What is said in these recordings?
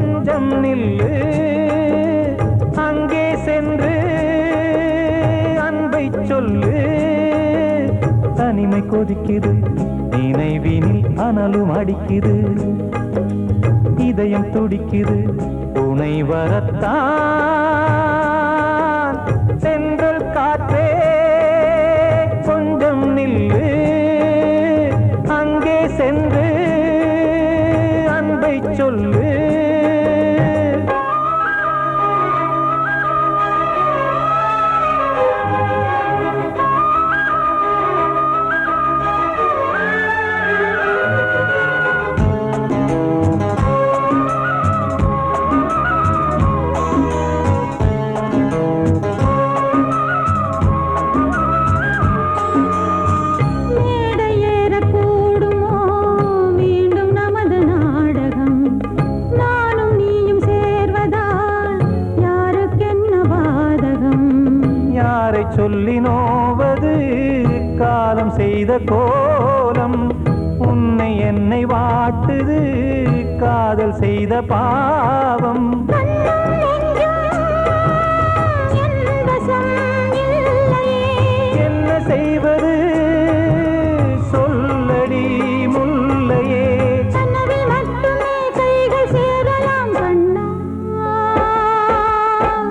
கொஞ்சம் நில்லு அங்கே சென்று அன்பை சொல்லு. தனிமை கொதிக்குது நினைவினில் அனலும் அடிக்குது. இதயம் துடிக்குது துணை வரத்தான். சென்றல் காற்றே கொஞ்சம் நில்லு அங்கே சென்று அன்பை சொல்லு. சொல்லி நோவது காலம் செய்த கோலம். உன்னை என்னை வாட்டுது காதல் செய்த பாவம். என்ன செய்வது சொல்லடி முல்லையே.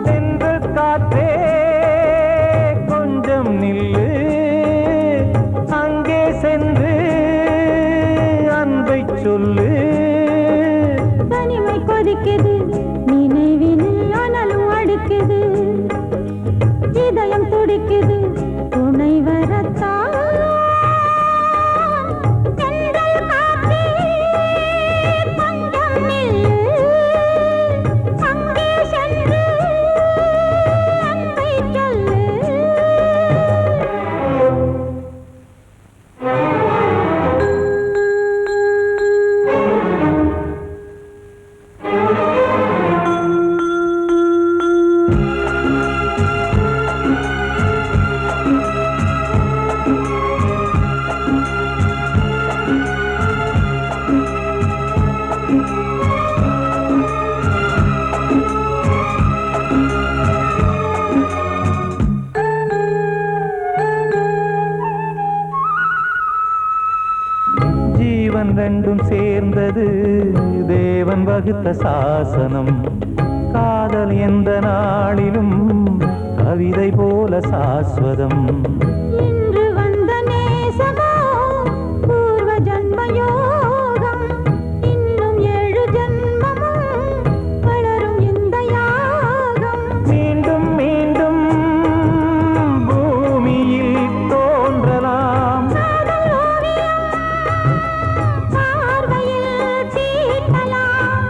சென்றல் காற்றே நில்லு அங்கே சென்று அன்பை சொல்லு. தனிமை கொதிக்குது நினைவினில் அனலும் அடிக்குது. இதயம் துடிக்குது துணை வரத்தான். ஜீவன் ரெண்டும் சேர்ந்தது தேவன் வகுத்த சாசனம். காதல் எந்த நாளிலும் கவிதை போல சாஸ்வதம். இன்று வந்த நேசமோ பூர்வ ஜன்மயோகம். இன்னும் 7 ஜன்மமும் வளரும் இந்த யாகம். மீண்டும் மீண்டும் பூமியில் தோன்றலாம்.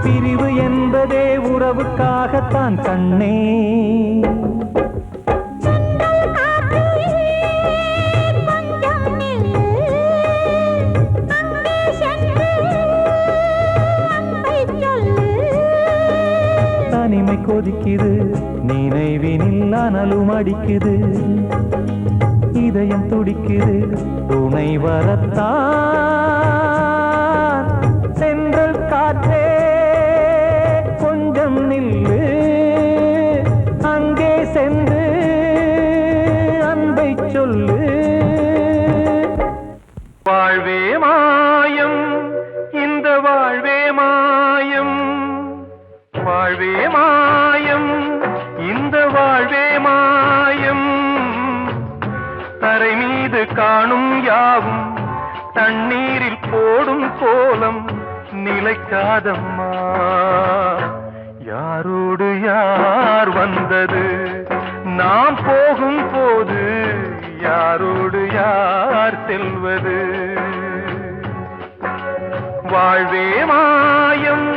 பிரிவு என்பதே உறவுக்காகத்தான் கண்ணே. தனிமை கொதிக்குது நினைவினில் அனலும் அடிக்குது. இதயம் துடிக்குது துணை வரத்தான். சென்றல் காற்றே கொஞ்சம் நில்லு அங்கே சென்று அன்பை சொல்லு. வாழ்வே மாயம் இந்த வாழ்வே மாயம். வாழ்வே மாயம் இந்த வாழ்வே மாயம். தரை மீது காணும் யாவும் தண்ணீரில் போடும் கோலம் நிலைக்காதம்மா. யாரோடு யார் வந்தது நாம் போகும் போது யாரோடு யார் செல்வது. வாழ்வே மாயம்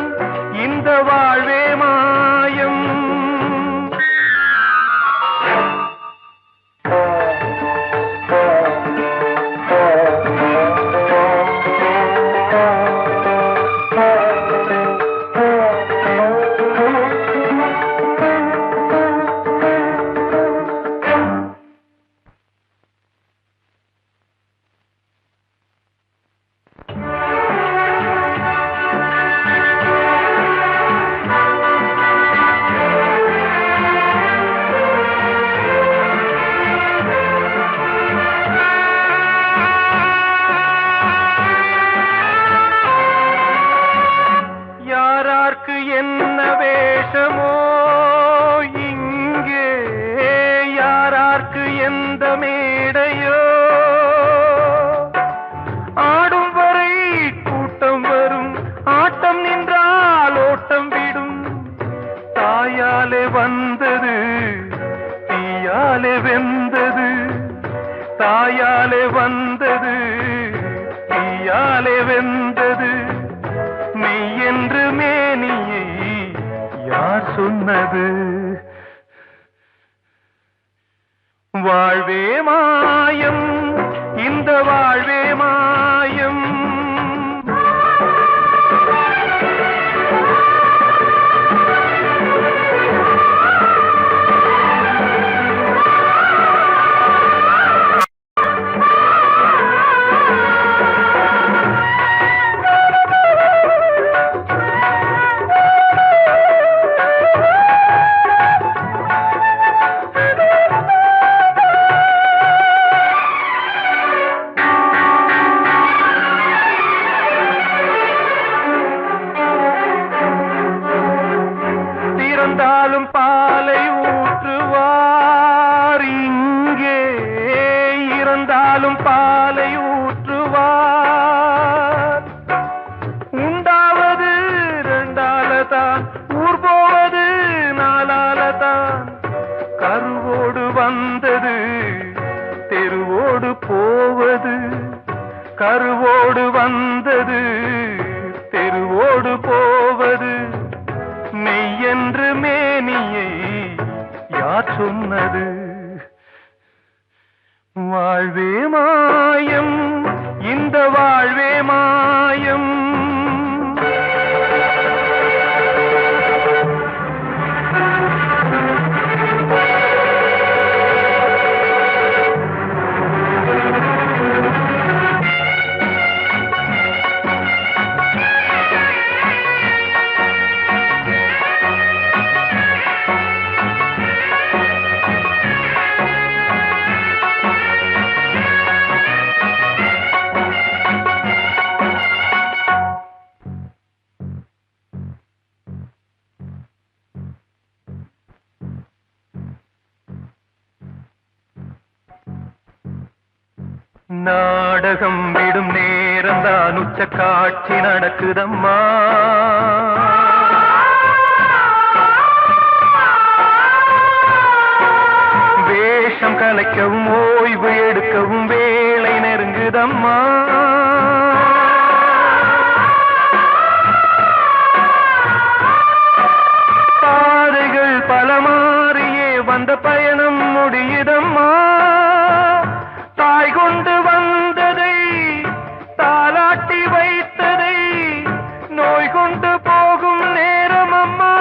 இந்த வாழ்வே மாயம். கண்ணாலே வெந்தது மெய் என்று மேனியை யார் சொன்னது வாழ்வே மாயம் இந்த வாழ்வே மாயம் இறந்தாலும் பாலை ஊற்றுவார் இங்கே இறந்தாலும் பாலை ஊற்றுவார் உண்டாவது ரெண்டாலதான் ஊர் போவது நாலாலதான் கருவோடு வந்தது தெருவோடு போவது கருவோடு வந்தது தெருவோடு போவது மெய் என்று மேனியை யார் சொன்னது வாழ்வே மாயம் இந்த வாழ்வே மாயம் நாடகம் விடும் நேரம்தான் உச்ச காட்சி நடக்குதம்மா வேஷம் கலைக்கவும் ஓய்வு எடுக்கவும் வேளை நெருங்குதம்மா பாதைகள் பல மாறியே வந்த பயணம் முடியுதம்மா தாய் கொண்டு வந்ததை தாலாட்டி வைத்ததை நோய் கொண்டு போகும் நேரம் அம்மா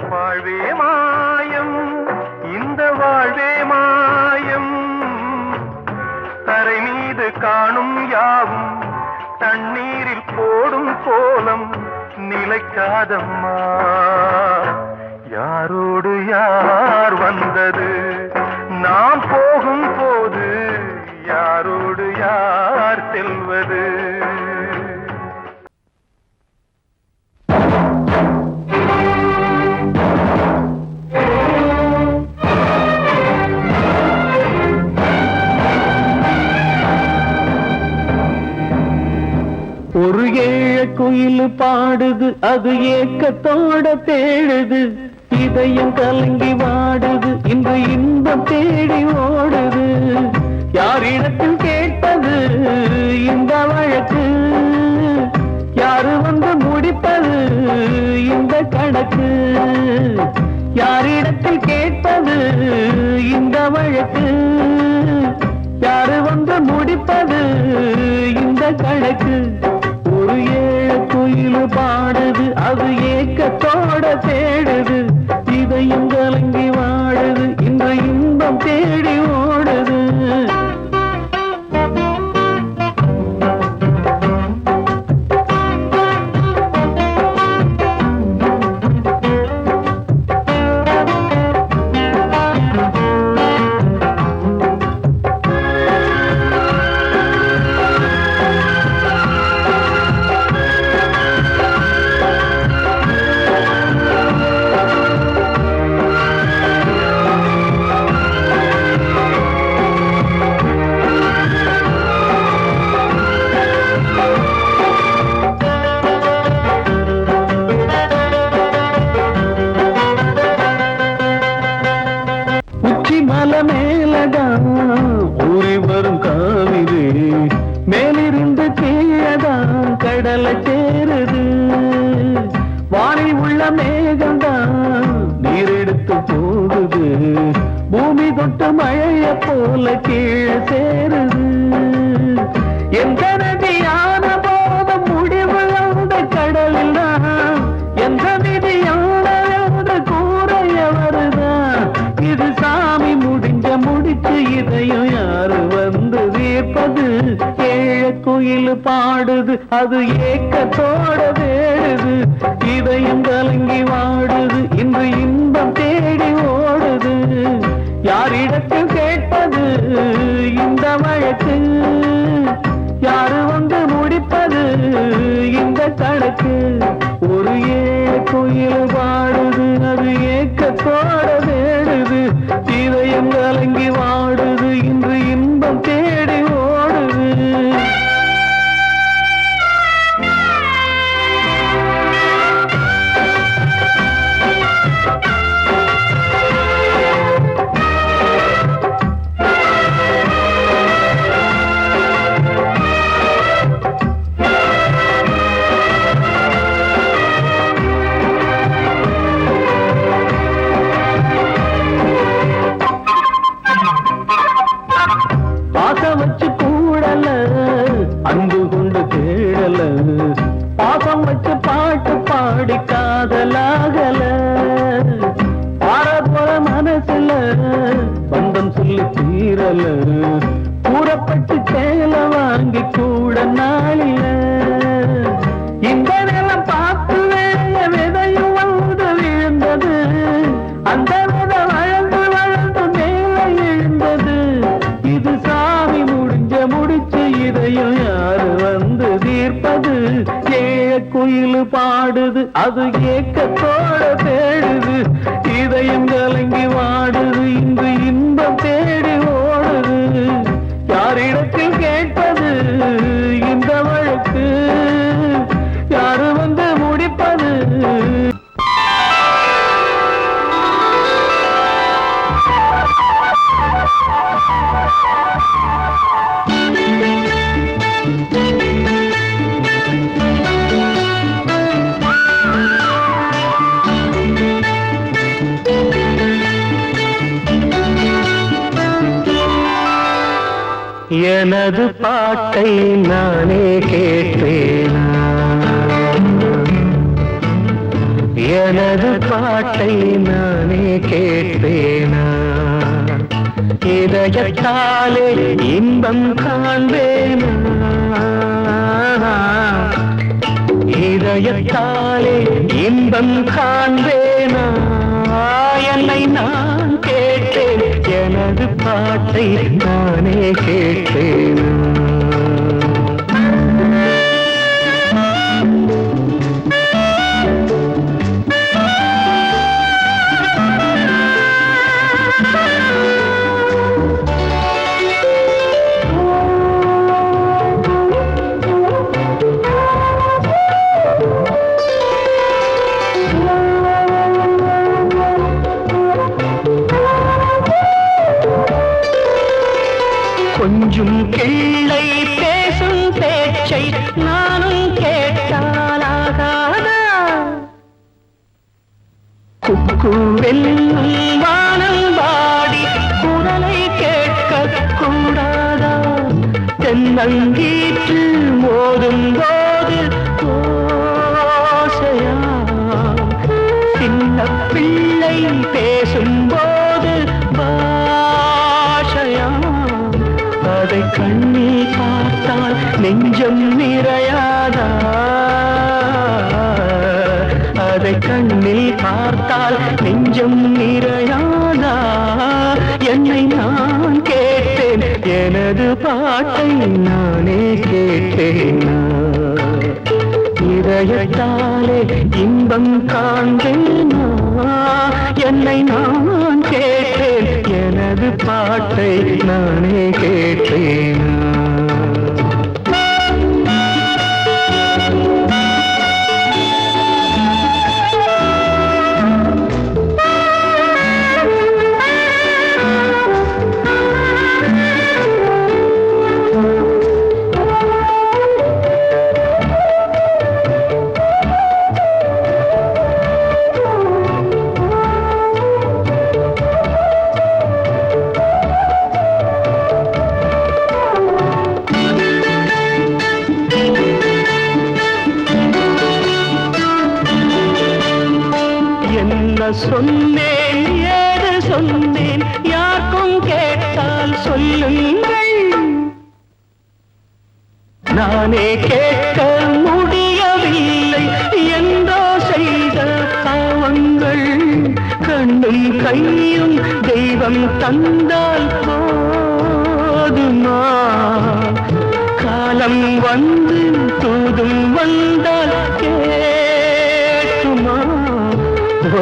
வாழ்வே மாயம் இந்த வாழ்வே மாயம் தரை மீது காணும் யாவும் தண்ணீரில் போடும் கோலம் நிலைக்காதம்மா யாரோடு யார் வந்தது நாம் போகும் போது யாரோடு யார் செல்வது ஒரு ஏழ குயில் பாடுது அது ஏக்கத்தோட தேடுது இதயம் கலங்கி வாடுது இன்று இன்பம் தேடி ஓடுது கணக்கு யாரிடத்தில் கேட்பது இந்த வழக்கு யாரு வந்து முடிப்பது இந்த கணக்கு ஒரு ஏழு குயில் பாடுது அது ஏக்கத்தோட தேடுது இதையும் கலங்கி வாடுது இந்த இன்பம் தேடி ஓடுது மலை மேலதான் ஊறி வரும் காவிரி மேலிருந்து கீழதான் கடலை சேருது வானில் உள்ள மேகம்தான் நீரெடுத்து போகுது பூமி தொட்டு மழைய போல கீழே சேருது எந்த நதியான போதும் முடிவு அந்த கடலில் தான் எந்த விதியான கூறைய வருதான் இது சாமி முடிச்சு இதையும் யாரு வந்து தீர்ப்பது ஏழ குயில் பாடுது அது ஏக்கத்தோட வேடுது இதையும் கலங்கி வாடுது இன்று இன்பம் தேடி ஓடுது யாரிடத்தில் கேட்பது இந்த வழக்கு யாரு வந்து முடிப்பது இந்த கணக்கு ஒரு ஏழ குயில் பாடுது அது ஏக்கத்தோட வேடுது இதயம் கலங்கி வாடுது இன்று இன்பம் தேடி ஓடுது வச்சு கூடல அன்பு கொண்டு தேடல பாசம் வச்சு பாட்டு பாடி காதலாகல பாரபுற மனசுல பந்தம் சொல்லி தீரல கூறப்பட்டு சேல வாங்கி கூட நாளில இந்த நிலம் பார்த்து விதையும் வந்து விழுந்தது அந்த விதை வளர்ந்து வளர்ந்து மேலே எழுந்தது இது சாமி முடிச்சு இதையும் யாரு வந்து தீர்ப்பது ஏழ குயில் பாடுது அது ஏக்கத்தோட தேடுது இதயம் கலங்கி வாடுது இன்று இன்பம் தேடி ஓடுது யாரிடத்தில் கேட்பது இந்த வழக்கு யாரு வந்து முடிப்பது எனது பாட்டை நானே கேட்பேனா எனது பாட்டை நானே கேட்பேனா இதயத்தாலே இன்பம் காண்பேனா இதயத்தாலே இன்பம் காண்பேனா என்னை நான் கேட்டேன் எனது பாட்டை நானே கேட்டேனா கொஞ்சம் கிள்ளை பேசும் பேச்சை நானும் கேட்டாலாகாதா கூவெல்லும் வானம் வாடி குரலை கேட்க கூடாதா? தென்னங்கீற்று மோதும் போது ஓசையா? சின்ன பிள்ளை பேசும்போது பாஷையா? அதை கண்ணில் பார்த்தால் நெஞ்சம் நிறையாதா? அதை கண்ணில் பார்த்தால் நெஞ்சம் நிறையாதா? என்னை நான் கேட்டேன், எனது பாட்டை நானே கேட்டேனா? இதயத்தாலே இன்பம் காண்பேனா? என்னை நான் கேட்டேன், எனது பாட்டை நானே கேட்டேனா? சொன்னேன், ஏது சொன்னேன், யாருக்கும் கேட்டால் சொல்லுங்கள். நானே கேட்க முடியவில்லை என்றோ செய்த பாவங்கள். கண்ணும் கையும் தெய்வம் தந்தால் போதுமா? காலம் வந்து தூதும் வந்தால் கேட்டுமா?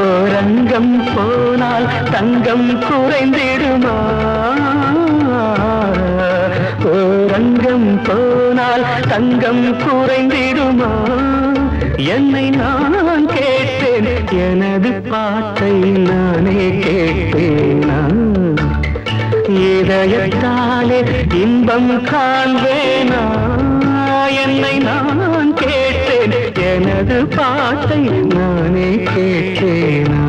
ஓரங்கம் போனால் தங்கம் குறைந்திடுமா? ஓரங்கம் போனால் தங்கம் குறைந்திடுமா? என்னை நான் கேட்டேன், எனது பாட்டை நானே கேட்டேனா? இதயத்தாலே இன்பம் காண்பேனா? என்னை நான் கேட்டேன், எனது பாட்டை நானே கேட்டேனா?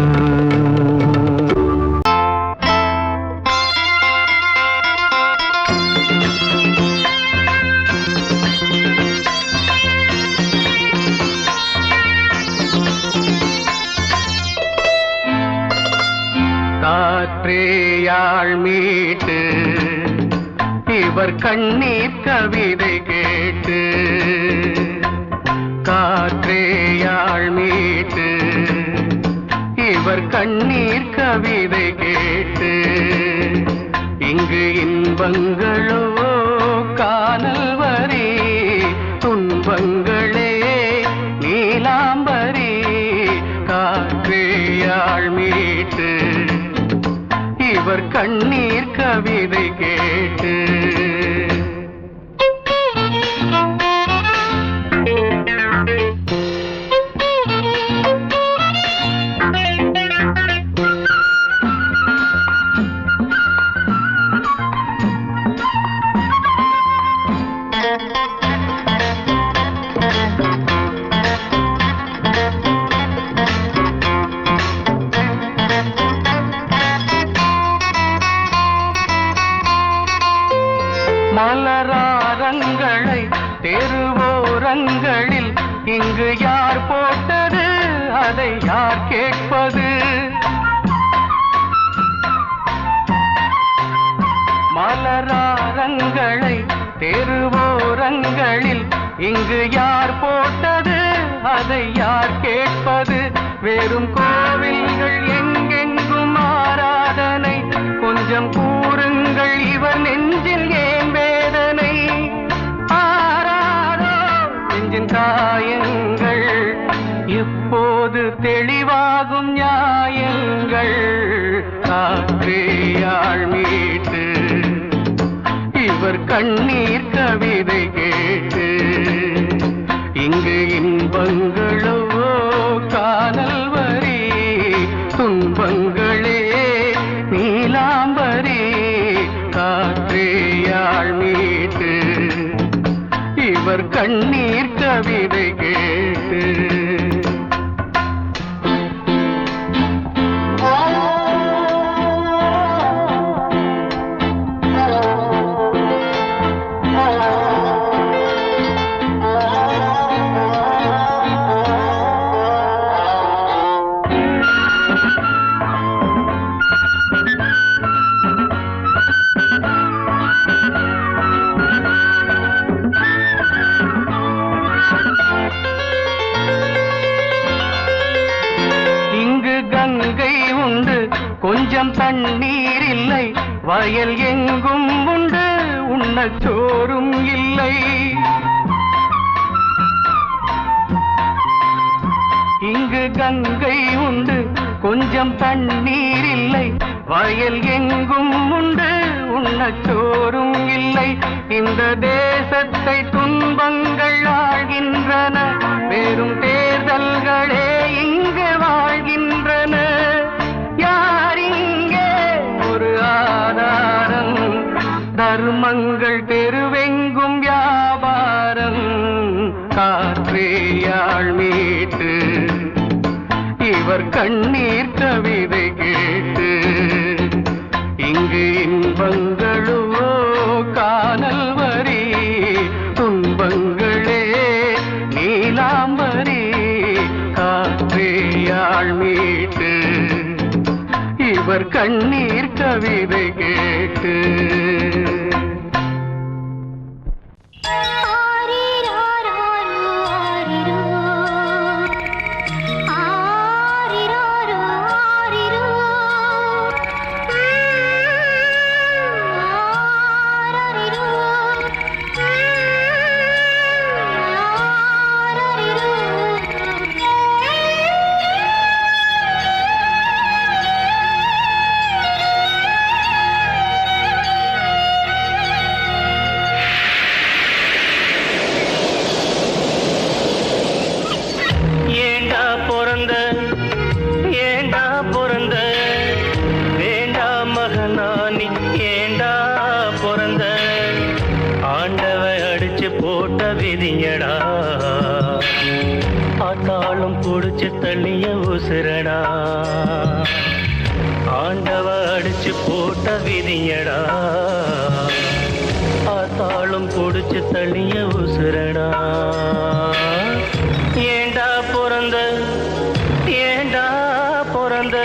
காற்றேயாழ் மீட்டு இவர் கண்ணீர் கவிதை கேட்டு. காற்றேயாழ் மீட்டு இவர் கண்ணீர் கவிதை கேட்டு. இங்கு இன்பங்களோ காணல் வரி, துன்பங்களே நீலாம்பரி. காற்றேயாழ் மீட்டு இவர் கண்ணீர் கவிதை கேட்டு. மலராரங்களை தெருவோரங்களில் இங்கு யார் போட்டது, அதை யார் கேட்பது? மலராரங்களை தெருவோரங்களில் இங்கு யார் போட்டது, அதை யார் கேட்பது? வெறும் கோவில்கள் எங்கெங்கும் ஆராதனை, கொஞ்சம் கூறுங்கள் இவர் நெஞ்சில் ஏன் வேதனை? ஆராரோ நெஞ்சின் காயங்கள், எப்போது தெளிவாகும் நியாயங்கள்? காற்றேயாழ் மீட்டு இவர் கண்ணீர் கவிதை கேட்டு. இங்கு இன்பங்களோ காணல் வரி, துன்பங்களே நீலாம்பரி. காற்றேயாழ் மீட்டு இவர் கண்ணீர் கவிதை கேட்டு. தண்ணீர் இல்லை, வயல் எங்கும் உண்டு உண்ணச் சோறும் இல்லை. இங்கு கங்கை உண்டு, கொஞ்சம் தண்ணீர் இல்லை, வயல் எங்கும் உண்டு உண்ணச் சோறும் இல்லை. இந்த தேசத்தை துன்பங்கள் ஆழ்கின்றன, வெறும் தேர்தல்களே இங்கு வாழ்கின்றன. யார் இங்கே ஒரு ஆதாரம்? தர்மங்கள் தெருவெங்கும் வியாபாரம். காற்றேயாள் மீட்டு இவர் கண்ணீர் கவிதை கேட்டு, இங்கு இன்பங்களோ காணல் வரி, துன்பங்களே நீலாம்பரி. காற்றேயாள் மீட்டு இவர் கண்ணீர் கவிதை கேட்டு. ஆத்தாளும் புடிச்சு தள்ளிய உசுரடா, ஆண்டவ அடிச்சு போட்ட விதியடா. ஆத்தாளும் புடிச்சு தள்ளிய உசுரடா. ஏண்டா பிறந்த, ஏண்டா பிறந்த.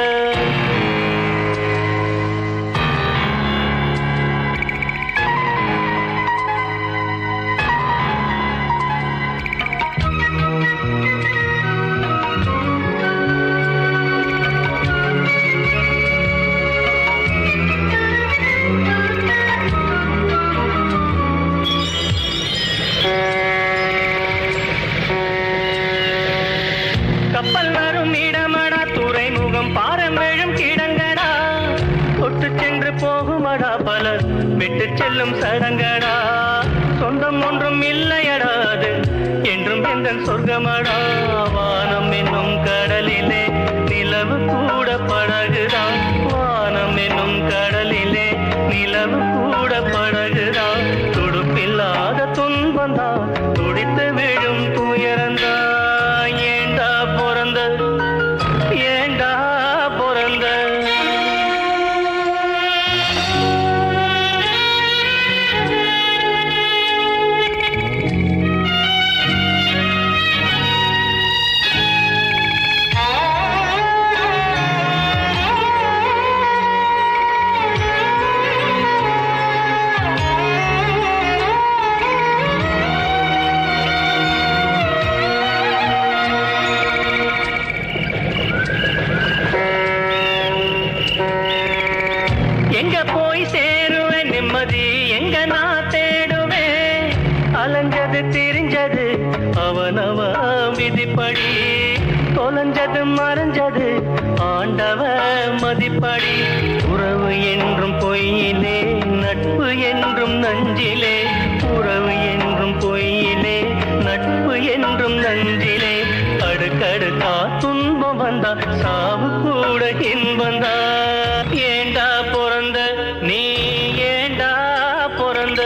கப்பல் வரும் இடமடா, துறைமுகம் பாரம்பெழும் கிடங்கடா. தொட்டு சென்று போகுமடா பலர் விட்டு செல்லும் சடங்கடா. சொந்தம் ஒன்றும் இல்லையடா, அது என்றும் எந்த சொர்க்கமடா. வானம் என்னும் கடலிலே நிலவு கூட படகுதான். வானம் என்னும் கடலிலே நிலவு கூட படகுதான். துடுப்பில்லாத துன்பந்தான், துடித்து விழும் துயரந்தான். ஏண்டா பிறந்த, ஏண்டா பிறந்த. எங்க போய் சேருவேன் நிம்மதி, எங்க நான் தேடுவேன். அலைஞ்சது திரிஞ்சது அவனவ விதிப்படி, தொலைஞ்சது மறைஞ்சது ஆண்டவ மதிப்படி. உறவு என்றும் பொய்யிலே, நட்பு என்றும் நஞ்சிலே. உறவு என்றும் பொய்யிலே, நட்பு என்றும் நஞ்சிலே. அடுக்கடுக்கா துன்பம் வந்தா, சாவு கூட இன்பந்தா. ஏண்டா பிறந்த, நீ ஏண்டா பிறந்த.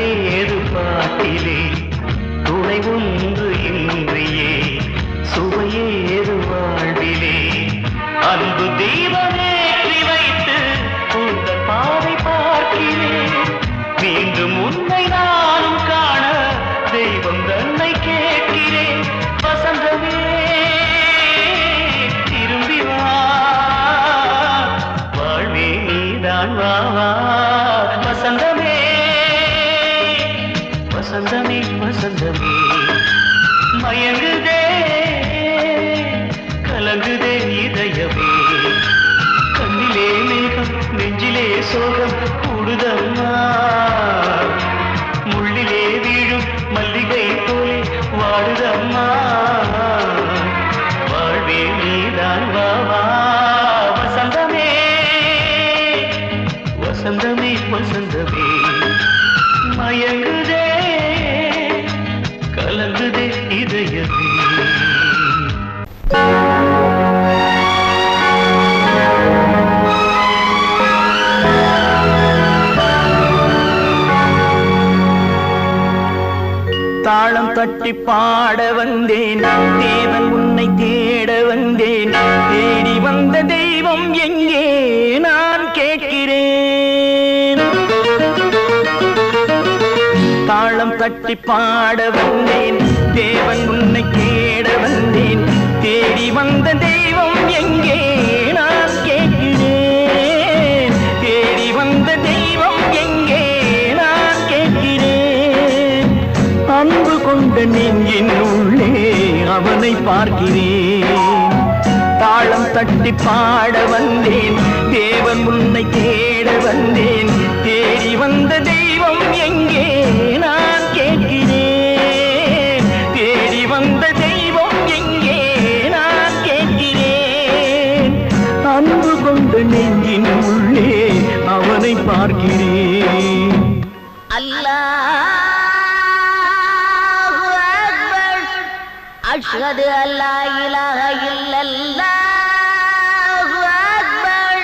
சுகமேது பாட்டிலே துணை ஒன்று இன்றியே சுவையேது வாழ்விலே அன்பு தீபமேற்றி வைத்து உங்கள் பாதை பார்க்கிறேன் மீண்டும் உன்னை நானும் காண தெய்வம் தன்னை கேட்கிறேன் வசந்தமே திரும்பி வா வாழ்வே நீதான் வா வசந்தமே வசந்தமே வசந்தமே மயங்குதே கலங்குதே இதயமே கண்ணிலே மேகம் நெஞ்சிலே சோகம் கூடுதம்மா முள்ளிலே வீழும் மல்லிகை போலே வாடுதம்மா வாழ்வே நீதான் வா வசந்தமே வசந்தமே வசந்தமே மயங்குதே கலங்குதே இதயமே தாளம் தட்டி பாட வந்தேன் தேவன் உன்னை தேட வந்தேன் தேடி வந்த தெய்வம் எங்கே நான் கேட்கிறேன் தாளம் தட்டி பாட வந்தேன் தேவன் உன்னை தேட வந்தேன் தேடி வந்த தெய்வம் எங்கே நான் கேட்கிறேன் தேடி வந்த தெய்வம் எங்கே நான் கேட்கிறேன் அன்பு கொண்ட நெஞ்சின் உள்ளே அவனை பார்க்கிறேன் தாளம் தட்டி பாட வந்தேன் தேவன் உன்னை தேட வந்தேன் தேடி வந்த தெய்வம் எங்கே நான் கேட்கிறேன் தேடி வந்த தெய்வம் எங்கே நான் கேட்கிறேன் அன்பு கொண்ட நெஞ்சின் உள்ளே அவனை பார்க்கிறேன் அல்லாஹ் أشهد أن لا إله إلا الله أكبر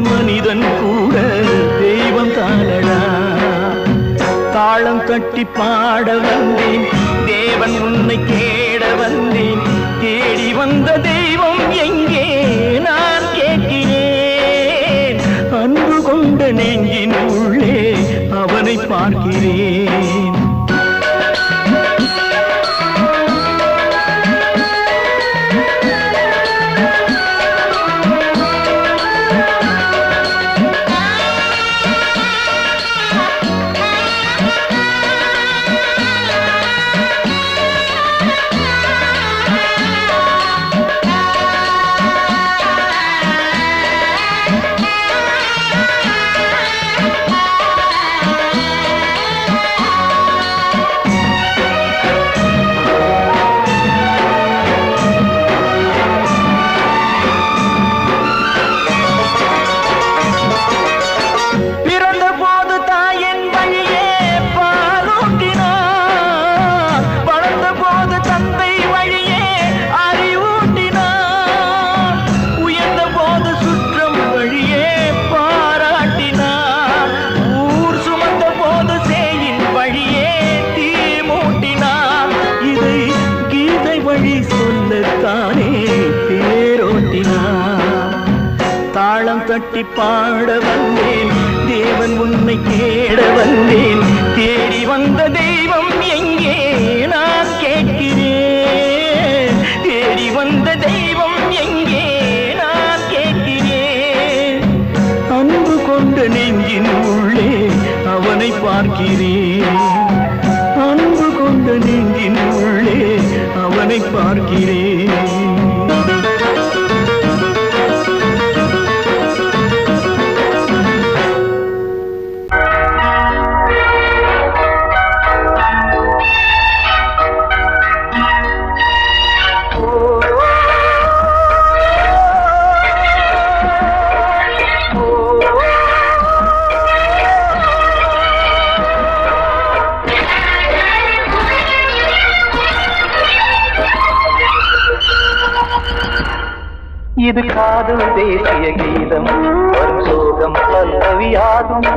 மனிதன் கூட தெய்வம் தானடா தாளம் தட்டி பாட வந்தேன் தேவன் உன்னை தேட வந்தேன் தேடி வந்த தெய்வம் எங்கே நான் கேட்கிறேன் அன்பு கொண்ட நெஞ்சின் உள்ளே அவனை பார்க்கிறேன் தட்டி பாட வந்தேன் தேவன் உன்னை தேட வந்தேன் தேடி வந்த தெய்வம் எங்கே நான் கேட்கிறேன் தேடி வந்த தெய்வம் எங்கே நான் கேட்கிறேன் நெஞ்சின் உள்ளே அவனை பார்க்கிறேன். அன்பு கொண்ட நெஞ்சின் உள்ளே அவனை பார்க்கிறேன். இது காதல் தேசிய கீதம் வரும் சோகம் பல்லவியாகும்.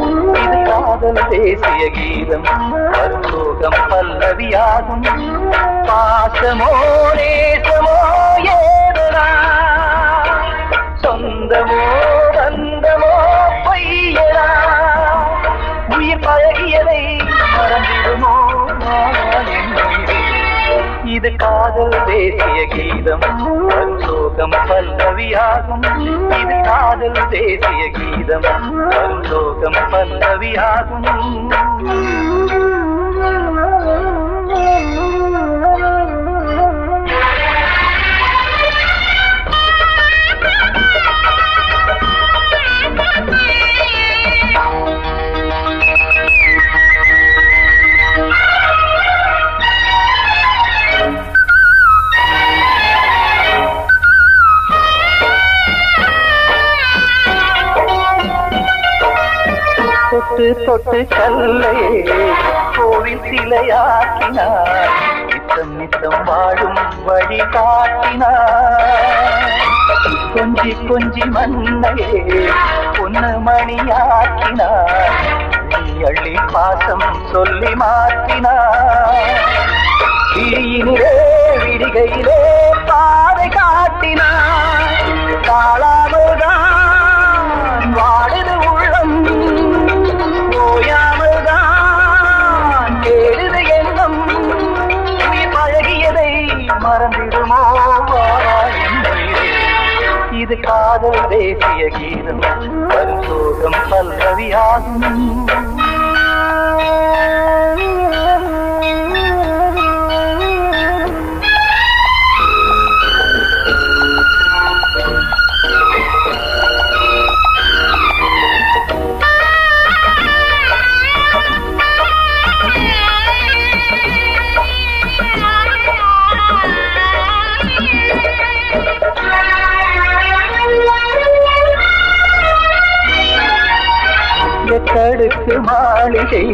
இது காதல் தேசிய கீதம் வரும் சோகம் பல்லவியாகும். பாசமோ நேசமோ ஏதனா சொந்தமோ பந்தமோ பொய்யனா உயிர் பழகியதை மறந்திடுமோ இது காதல் தேசிய கீதம் வரும் சோகம் பல்லவியாகும். இது காதல் தேசிய கீதம் வரும் சோகம் பல்லவியாகும். தொட்டு தொட்டு கல்லையே கோவில் சிலையாக்கினார். நித்தம் நித்தம் வாழும் வழி காட்டினார். கொஞ்சி கொஞ்சி மண்ணையே பொன்னு மணியாக்கினார். அள்ளி பாசம் சொல்லி மாற்றினார். விழியினிலே விடிகையிலே பாதை காட்டினார். தாழாமல்தான் வாடுது உள்ளம் ஓயாமல்தான் கேடுது எண்ணம். உயிர் பழகியதை மறந்திடுமோ இது காதல் தேசிய கீதம் வரும் சோகம் பல்லவியாகும். எட்டடுக்கு மாளிகை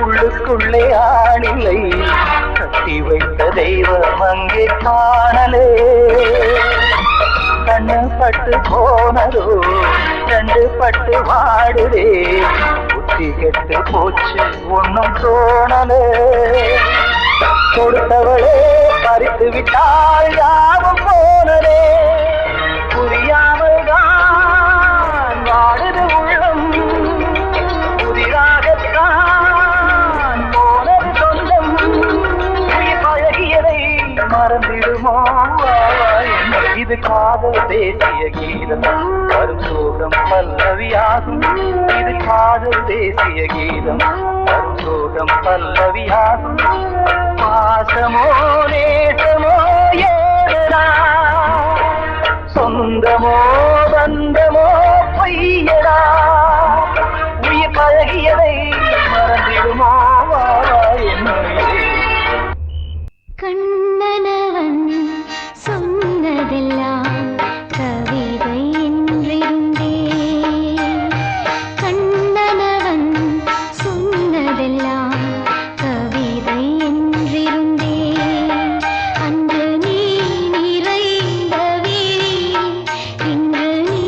உள்ளுக்குள்ளே ஆளில்லை. கட்டி வைத்த தெய்வம் அங்கே காணலே. கண்ணு பட்டு போனதோ ரெண்டு பட்டு வாடுதே. புத்தி கெட்டு போச்சு ஒன்னும் தோணலே. கொடுத்தவளே பறித்து விட்டால் யாவும் போனதே. புரியாமல் தான் வாடுது உள்ளம். புதிராகத்தான் போனது சொந்தம். உயிர் பழகியதை மறந்திடுமோ இது காதல் தேசிய கீதம் வரும் சோகம் பல்லவியாகும். இது காதல் தேசிய கீதம் வரும் சோகம் பல்லவியாகும். பாசமோ நேசமோ ஏதனா சொந்தமோ பந்தமோ பொய்யடா உயிர் பழகியதை மறந்திடுமோ கண்ணனவன் சொன்னதெல்லாம் கவிதை என்றிருந்தே. கண்ணனவன் சொன்னதெல்லாம் கவிதை என்றிருந்தே. அன்று நீ நிறைந்த வீ இன்று நீ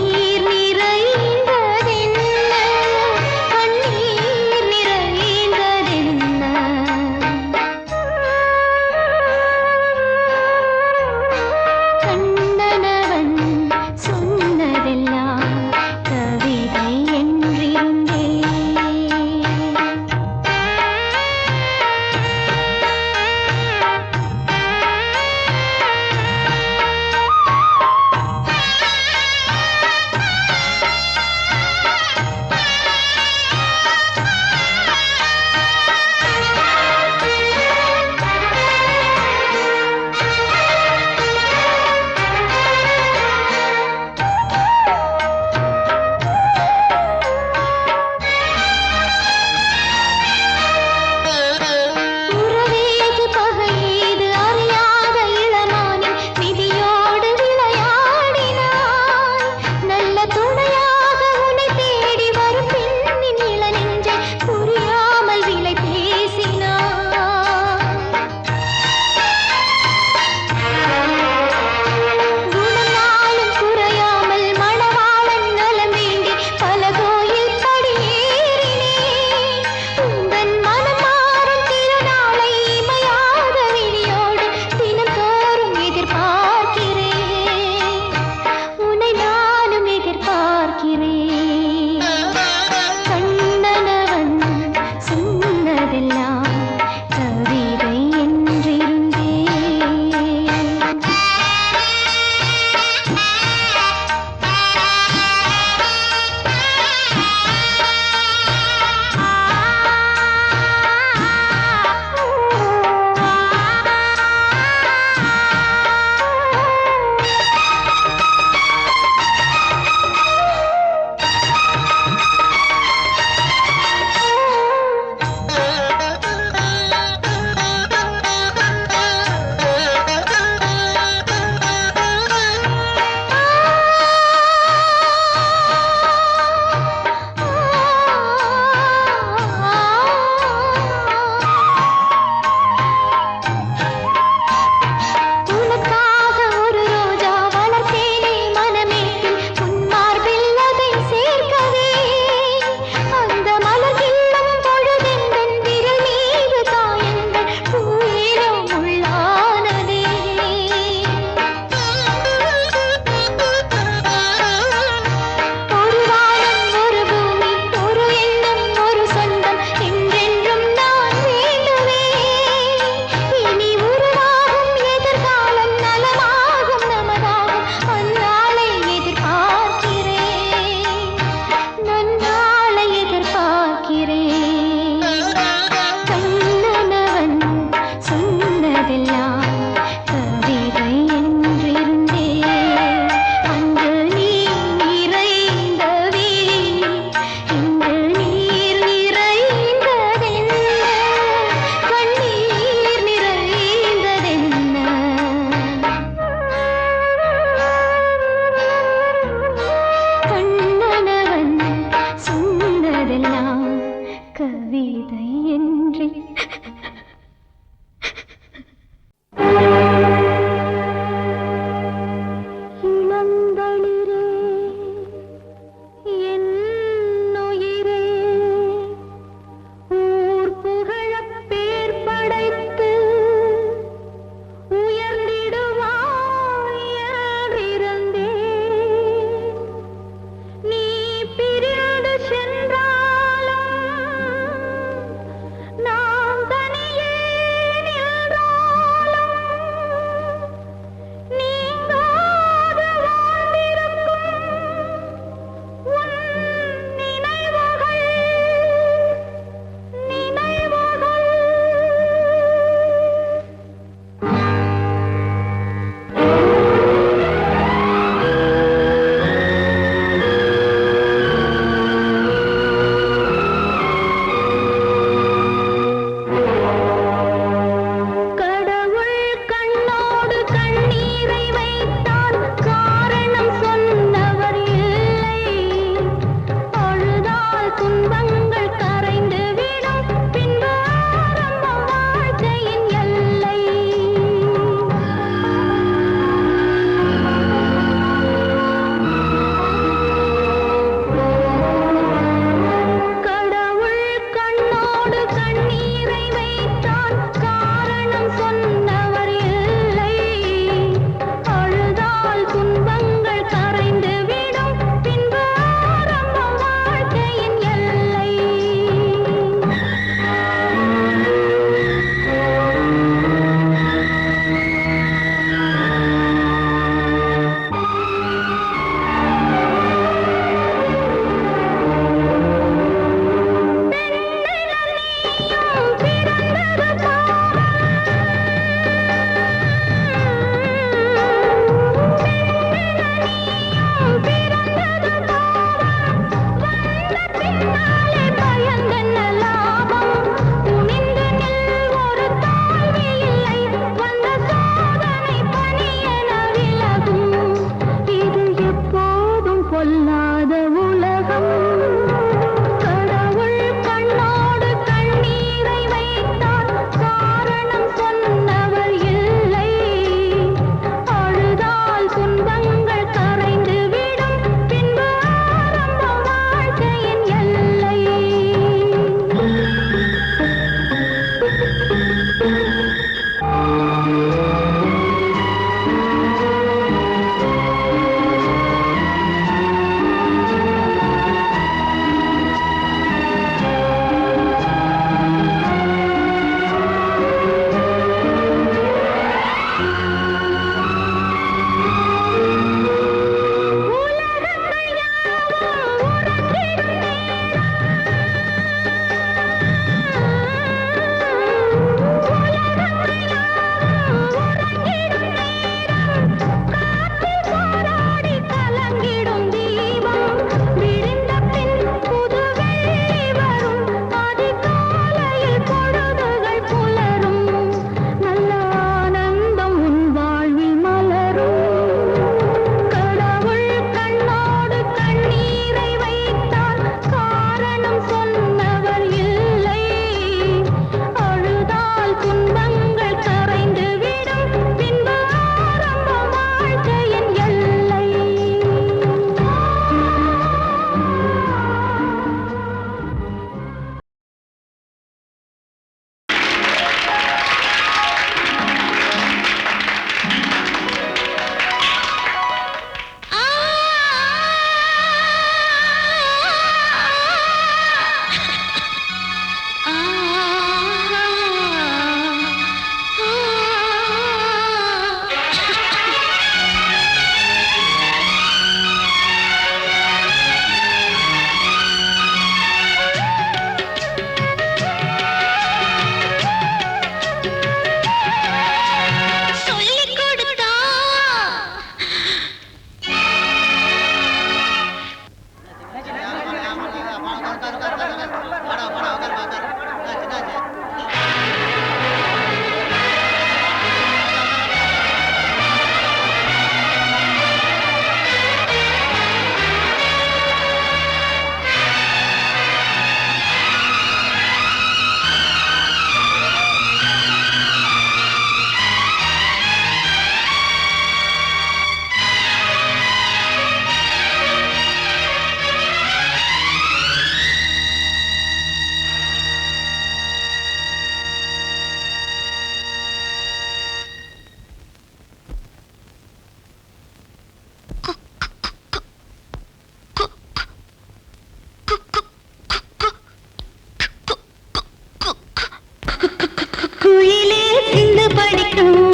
படிக்கும்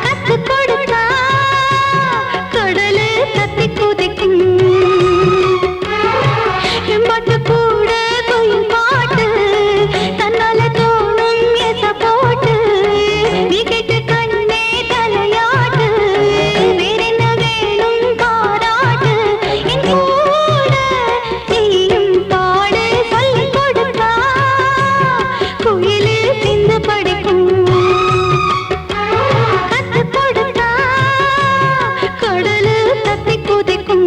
கத்து கொடுத்தா கடலு தத்தி குதிக்கும் எம்பாட்டு கூட கோயில் பாட்டு தன்னால தோணும் எச போட்டு நீ கேட்டு கண்ணே தலையாட்டு வேறென்ன வேணும் பாராட்டு என் கூட நீயும் பாடு சொல்லிக் கொடுத்தா கோயிலு சிந்து படிக்கும் கத்து கொடுத்தா கடலு தத்தி குதிக்கும்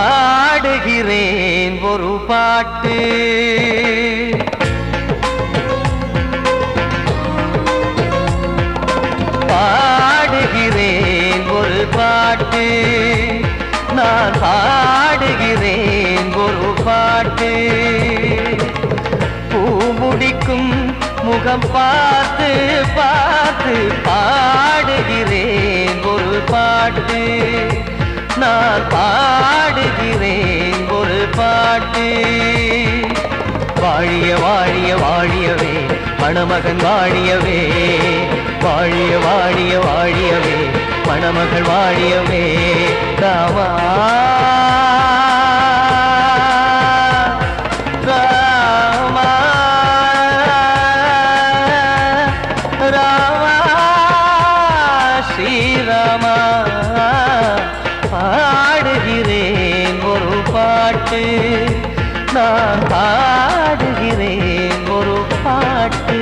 பாடுகிறேன் ஒரு பாட்டு பாடுகிறேன் ஒரு பாட்டு நான் பாடுகிறேன் ஒரு பாட்டு பூ முடிக்கும் முகம் பார்த்து பார்த்து பாடுகிறேன் ஒரு பாட்டு நான் பாடுகிறேன் ஒரு பாட்டு வாழிய வாழிய வாழியவே மணமகன் வாழியவே வாழிய வாழிய வாழியவே மணமகள் வாழியவே ராமா ராமா ராமா ஸ்ரீராமா பாடுகிறேன் ஒரு பாட்டு நான் பாடுகிறேன் ஒரு பாட்டு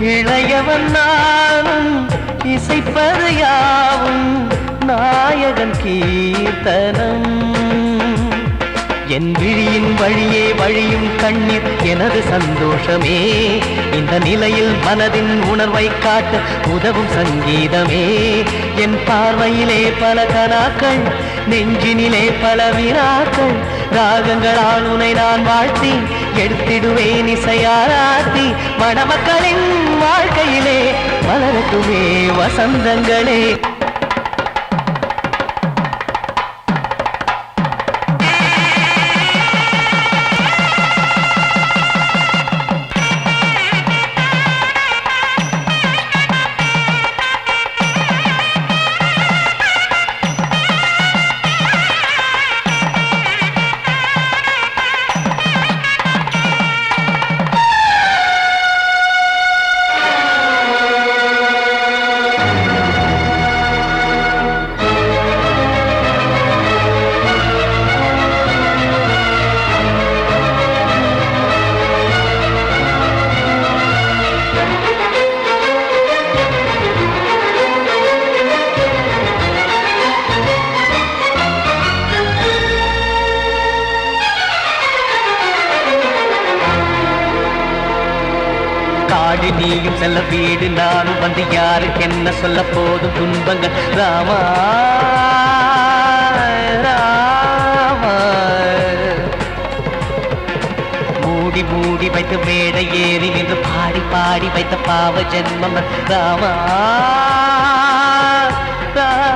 இளையவன் நானும் இசைப்பது யாவும் நாயகன் கீர்த்தனம் என் விழியின் வழியே வழியும் கண்ணீர் எனது சந்தோஷமே இந்த நிலையில் மனதின் உணர்வை காட்ட உதவும் சங்கீதமே என் பார்வையிலே பல கனாக்கள் நெஞ்சினிலே பல வினாக்கள் ராகங்களால் உனை நான் வாழ்த்தி எடுத்திடுவேன் இசையாராத்தி மணமக்களின் வாழ்க்கையிலே மலரட்டுமே வசந்தங்களே காடு நீயும் செல்ல வீடு நானும் வந்து யாருக்கு என்ன சொல்ல போதும் துன்பங்கள் ராமா ராமா மூடி மூடி வைத்து மேடை ஏறி நின்று பாடி பாடி வைத்த பாவ ஜென்மம் ராமா ராமா